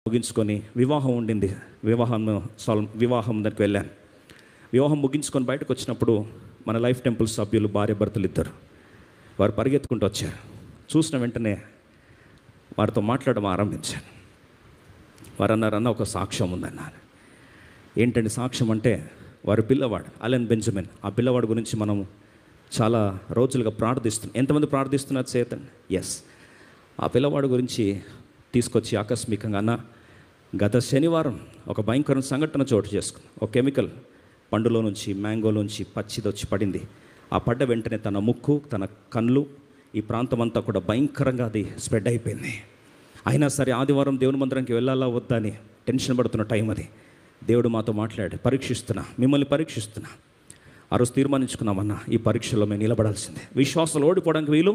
ముగించుకొని వివాహం ఉండింది. వివాహం దగ్గరికి వెళ్ళాను. వివాహం ముగించుకొని బయటకు వచ్చినప్పుడు మన లైఫ్ టెంపుల్ సభ్యులు భార్య భర్తలు ఇద్దరు వారు పరిగెత్తుకుంటూ వచ్చారు. చూసిన వెంటనే వారితో మాట్లాడడం ఆరంభించాను. వారు అన్నారు, అన్న ఒక సాక్ష్యం ఉందన్నారు. ఏంటంటే సాక్ష్యం అంటే వారి పిల్లవాడు అలెన్ బెంజమిన్. ఆ పిల్లవాడు గురించి మనం చాలా రోజులుగా ప్రార్థిస్తున్నాం. ఎంతమంది ప్రార్థిస్తున్నారు చేతండి? ఎస్. ఆ పిల్లవాడు గురించి తీసుకొచ్చి ఆకస్మికంగా, అన్న గత శనివారం ఒక భయంకరమైన సంఘటన చోటు చేసుకుంది. ఒక కెమికల్ పండులో నుంచి, మ్యాంగోలోంచి పచ్చిది వచ్చి పడింది. ఆ పడ్డ వెంటనే తన ముక్కు, తన కళ్ళు, ఈ ప్రాంతం అంతా కూడా భయంకరంగా అది స్ప్రెడ్ అయిపోయింది. అయినా సరే ఆదివారం దేవుని మందిరానికి వెళ్ళాలా వద్దా అని టెన్షన్ పడుతున్న టైం అది. దేవుడు మాతో మాట్లాడి, మిమ్మల్ని పరీక్షిస్తున్నా. ఆ రోజు తీర్మానించుకున్నామన్నా, ఈ పరీక్షలో మేము నిలబడాల్సిందే. విశ్వాసాలు ఓడిపోవడానికి వీలు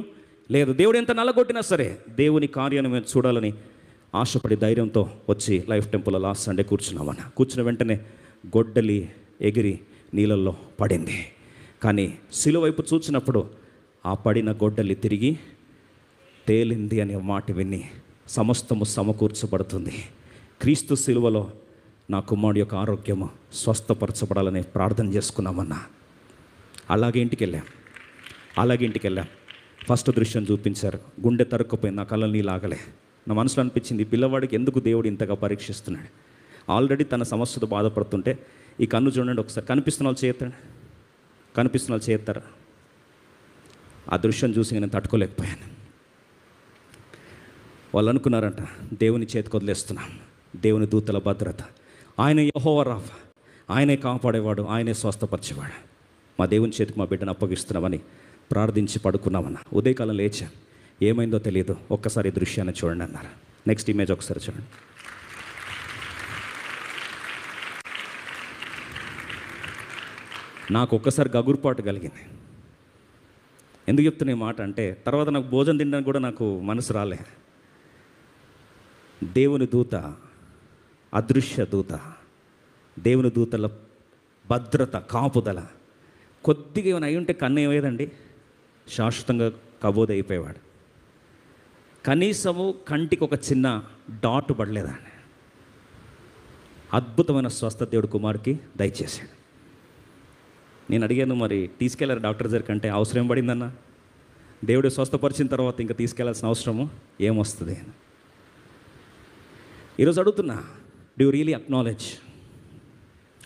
లేదు. దేవుడు ఎంత నల్లగొట్టినా సరే దేవుని కార్యాన్ని మేము చూడాలని ఆశపడి ధైర్యంతో వచ్చి లైఫ్ టెంపుల్ లాస్ట్ సండే కూర్చున్నామన్న. కూర్చున్న వెంటనే గొడ్డలి ఎగిరి నీళ్ళల్లో పడింది. కానీ శిలువ వైపు చూసినప్పుడు ఆ పడిన గొడ్డలి తిరిగి తేలింది అనే మాట విని సమస్తము సమకూర్చబడుతుంది. క్రీస్తు శిలువలో నా కుమారుడు యొక్క ఆరోగ్యము స్వస్థపరచబడాలని ప్రార్థన చేసుకున్నామన్నా. అలాగే ఇంటికి వెళ్ళాం. ఫస్ట్ దృశ్యం చూపించారు. గుండె తరుక్కుపోయింది. నా కళ్ళని నీళ్ళు ఆగలే. నా మనసులో అనిపించింది, పిల్లవాడికి ఎందుకు దేవుడు ఇంతగా పరీక్షిస్తున్నాడు. ఆల్రెడీ తన సమస్యతో బాధపడుతుంటే ఈ కన్ను చూడండి ఒకసారి. కనిపిస్తున్న వాళ్ళు చేస్తారా? ఆ దృశ్యం చూసి నేను తట్టుకోలేకపోయాను. వాళ్ళు అనుకున్నారంట, దేవుని చేతికి వదిలేస్తున్నాం. దేవుని దూతల భద్రత, ఆయన యెహోవా రాఫా, ఆయనే కాపాడేవాడు, ఆయనే స్వస్థపరిచేవాడు. మా దేవుని చేతికి మా బిడ్డను అప్పగిస్తున్నామని ప్రార్థించి పడుకున్నామన్న. ఉదయకాలం లేచా, ఏమైందో తెలియదు, ఒక్కసారి ఈ దృశ్యాన్ని చూడండి అన్నారు. నెక్స్ట్ ఇమేజ్ ఒకసారి చూడండి. నాకు ఒక్కసారి గగురుపాటు కలిగింది. ఎందుకు చెప్తున్నా ఈ మాట అంటే, తర్వాత నాకు భోజనం తినడానికి కూడా నాకు మనసు రాలే. దేవుని దూత, అదృశ్య దూత, దేవుని దూతల భద్రత, కాపుదల. కొద్దిగా ఏమైనా అయి ఉంటే కన్ను ఏమయ్యేదండి, శాశ్వతంగా కబోదైపోయేవాడు. కనీసము కంటికి ఒక చిన్న డాట్ పడలేదండి. అద్భుతమైన స్వస్థత దేవుడు కుమార్కి దయచేశాడు. నేను అడిగాను, మరి తీసుకెళ్లారు డాక్టర్ దగ్గరికి అంటే, అవసరం పడిందన్న. దేవుడు స్వస్థపరిచిన తర్వాత ఇంకా తీసుకెళ్లాల్సిన అవసరము ఏమొస్తుంది? ఈరోజు అడుగుతున్నా, do you really acknowledge,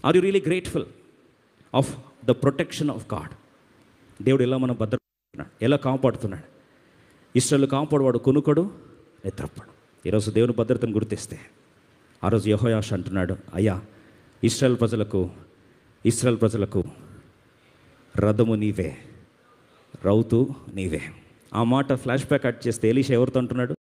are you really grateful of the protection of God? దేవుడు ఎలా మనం భద్రపడుతున్నాడు, ఎలా కాపాడుతున్నాడు. ఇశ్రాయేలు కాపాడువాడు కొనుకడు, నిద్రపడు. ఈరోజు దేవుని భద్రతను గుర్తిస్తే, ఆ రోజు యెహోయాషు అంటున్నాడు, అయ్యా ఇశ్రాయేలు ప్రజలకు రథము నీవే, రౌతు నీవే. ఆ మాట ఫ్లాష్ బ్యాక్ కట్ చేస్తే ఎలీషా ఎవరితో అంటున్నాడు?